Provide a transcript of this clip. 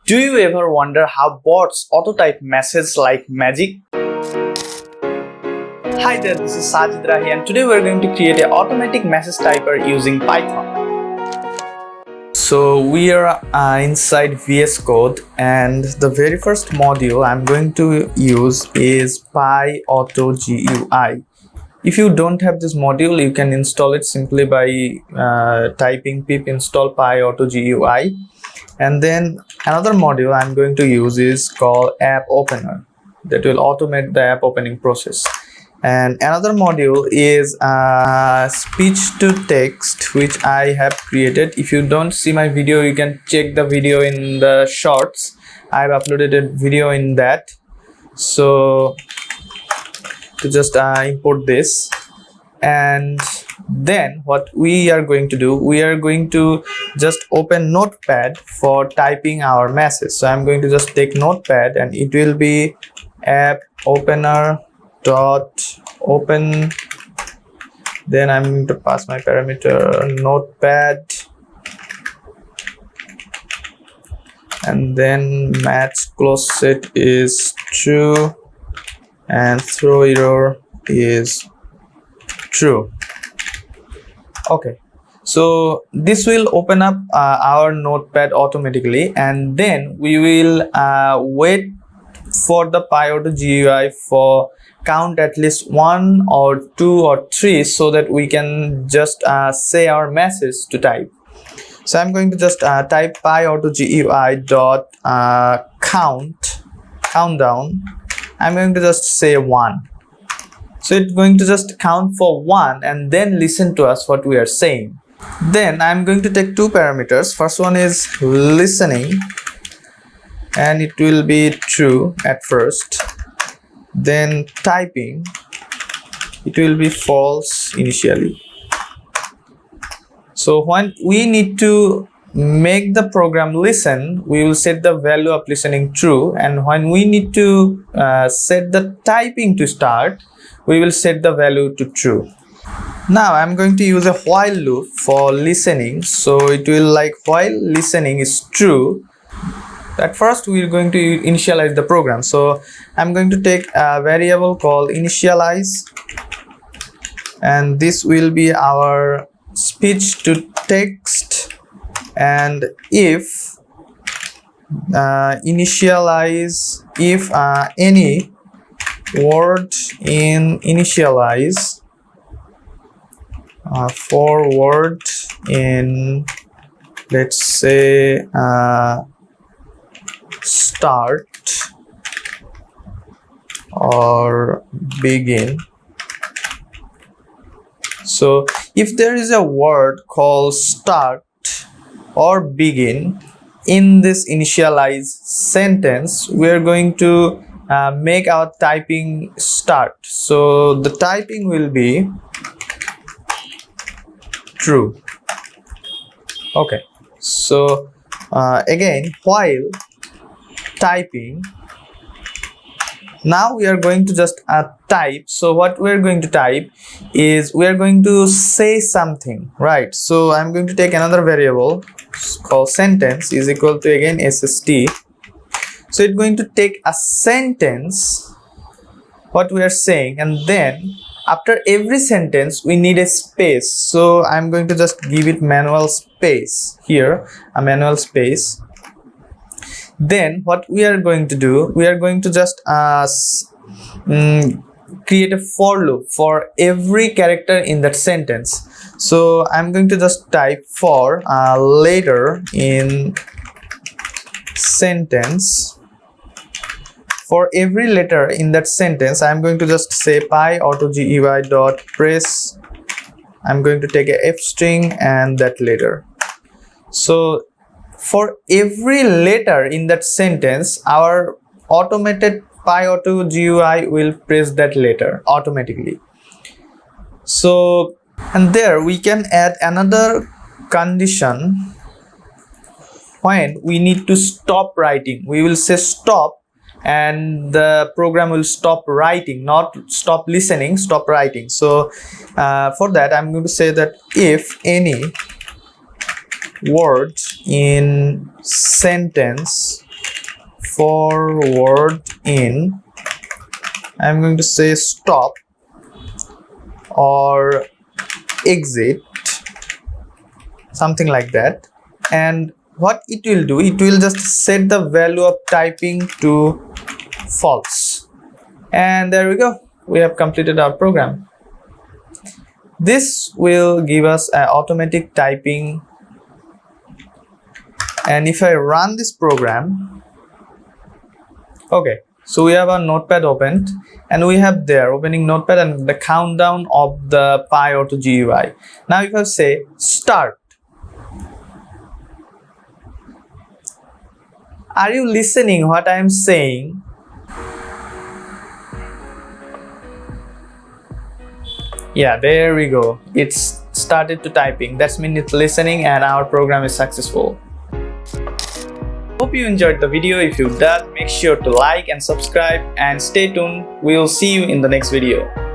Do you ever wonder how bots auto-type messages like magic? Hi there, this is Sajid Rahi and today we're going to create an automatic message typer using Python. So we are inside VS Code and the very first module I'm going to use is PyAutoGUI. If you don't have this module, you can install it simply by typing pip install PyAutoGUI. And then another module I'm going to use is called appopener that will automate the app opening process. And another module is speech to text, which I have created. If you don't see my video, you can check the video in the shorts. I've uploaded a video in that. So to just import this, and then what we are going to do, we are going to just open notepad for typing our message. So I'm going to just take notepad and it will be appopener dot open, then I'm going to pass my parameter notepad, and then match close set is true and throw error is true. Okay, so this will open up our notepad automatically, and then we will wait for the PyAutoGUI for count at least 1 or 2 or 3 so that we can just say our message to type. So I'm going to just type PyAutoGUI dot countdown. I'm going to just say 1. So it's going to just count for 1 and then listen to us what we are saying. Then I'm going to take two parameters. First one is listening, and it will be true at first. Then typing, it will be false initially. So when we need to make the program listen, we will set the value of listening true, and when we need to set the typing to start, we will set the value to true. Now I'm going to use a while loop for listening. So it will like while listening is true. At first we are going to initialize the program. So I'm going to take a variable called initialize, and this will be our speech to text. And if initialize, if any word in initialize for word in, let's say, start or begin. So if there is a word called start or begin in this initialize sentence, we are going to make our typing start. So the typing will be true. Okay, so again, while typing, now we are going to just type. So what we are going to type is we are going to say something, right? So I'm going to take another variable called sentence is equal to again SST. So it's going to take a sentence what we are saying, and then after every sentence we need a space. So I'm going to just give it manual space here, a manual space. Then what we are going to do, we are going to just create a for loop for every character in that sentence. So I'm going to just type for later in sentence. For every letter in that sentence, I'm going to just say PyAutoGUI dot press. I'm going to take a F string and that letter. So for every letter in that sentence, our automated PyAutoGUI will press that letter automatically. So, and there we can add another condition. When we need to stop writing, we will say stop, and the program will stop writing, not stop listening, stop writing. So for that I'm going to say that if any word in sentence for word in, I'm going to say stop or exit, something like that. And what it will do, it will just set the value of typing to false. And there we go, we have completed our program. This will give us an automatic typing. And if I run this program, okay, so we have our notepad opened, and we have there opening notepad and the countdown of the PyAutoGUI. Now if I say start, are you listening what I am saying? Yeah, there we go, it's started to typing. That means it's listening and our program is successful. Hope you enjoyed the video. If you did, make sure to like and subscribe and stay tuned. We will see you in the next video.